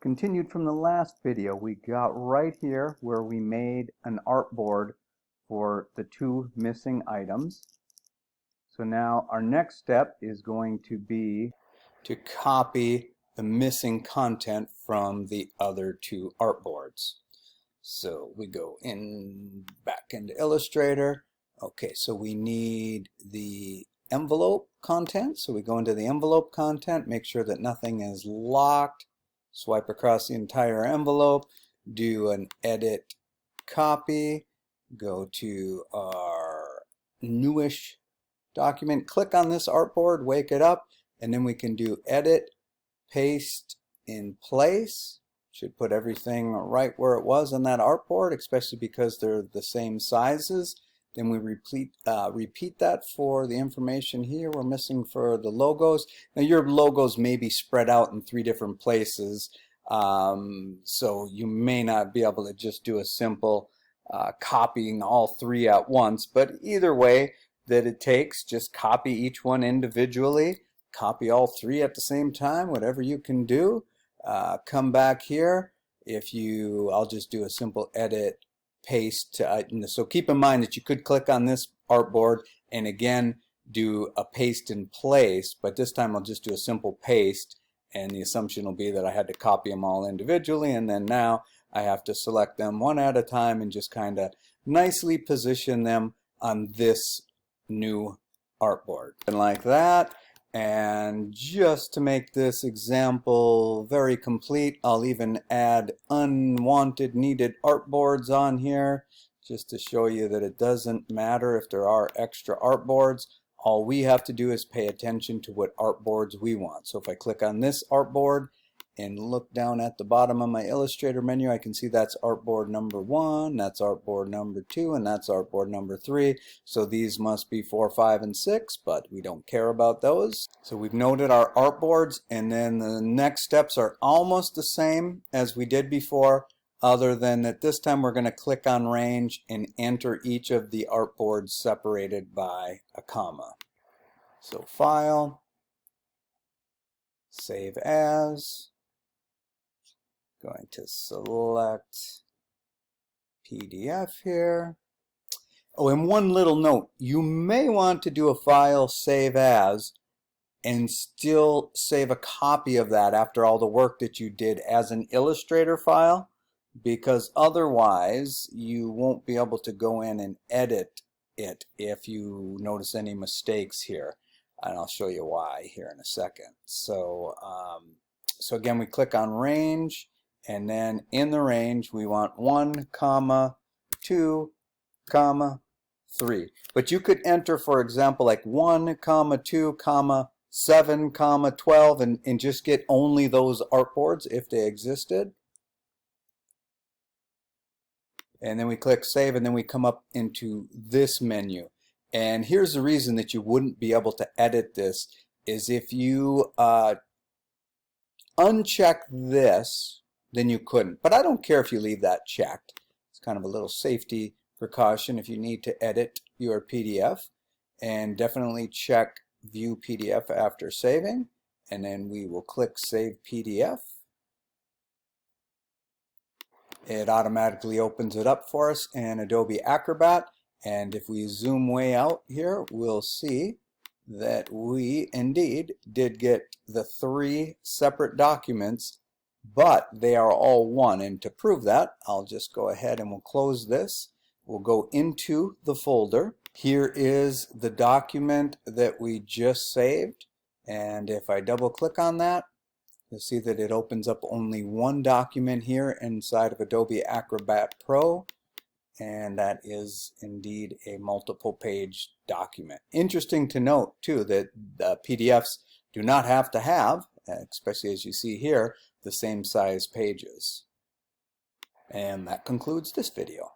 Continued from the last video, we got right here where we made an artboard for the two missing items. So now our next step is going to be to copy the missing content from the other two artboards. So we go back into Illustrator. Okay, so we need the envelope content. So we go into the envelope content, make sure that nothing is locked. Swipe across the entire envelope, do an edit copy, go to our newish document, click on this artboard, wake it up, and then we can do edit, paste in place. Should put everything right where it was on that artboard, especially because they're the same sizes. Then we repeat that for the information here we're missing for the logos. Now your logos may be spread out in 3 different places, so you may not be able to just do a simple copying all 3 at once, but either way that it takes, just copy each one individually, copy all 3 at the same time, whatever you can do. Come back here. I'll just do a simple edit, paste. So keep in mind that you could click on this artboard and again do a paste in place, but this time I'll just do a simple paste, and the assumption will be that I had to copy them all individually, and then now I have to select them one at a time and just kind of nicely position them on this new artboard. And like that. And just to make this example very complete, I'll even add unwanted needed artboards on here just to show you that it doesn't matter if there are extra artboards. All we have to do is pay attention to what artboards we want. So if I click on this artboard and look down at the bottom of my Illustrator menu, I can see that's artboard number 1, that's artboard number 2, and that's artboard number 3. So these must be 4, 5, and 6, but we don't care about those. So we've noted our artboards, and then the next steps are almost the same as we did before, other than that this time we're going to click on range and enter each of the artboards separated by a comma. So File, Save As. Going to select PDF here. Oh, and one little note, you may want to do a file save as and still save a copy of that after all the work that you did as an Illustrator file, because otherwise you won't be able to go in and edit it if you notice any mistakes here, and I'll show you why here in a second. So again, we click on range, and then in the range we want 1, 2, 3. But you could enter, for example, like 1, 2, 7, 12, and just get only those artboards if they existed. And then we click save, and then we come up into this menu. And here's the reason that you wouldn't be able to edit this is if you uncheck this, then you couldn't. But I don't care if you leave that checked. It's kind of a little safety precaution if you need to edit your PDF. And definitely check View PDF after saving. And then we will click Save PDF. It automatically opens it up for us in Adobe Acrobat. And if we zoom way out here, we'll see that we indeed did get the 3 separate documents, but they are all one. And to prove that, I'll just go ahead and we'll close this. We'll go into the folder. Here is the document that we just saved, and if I double click on that, you'll see that it opens up only one document here inside of Adobe Acrobat Pro, and that is indeed a multiple page document. Interesting to note too that the PDFs do not have to have, especially as you see here, the same size pages. And that concludes this video.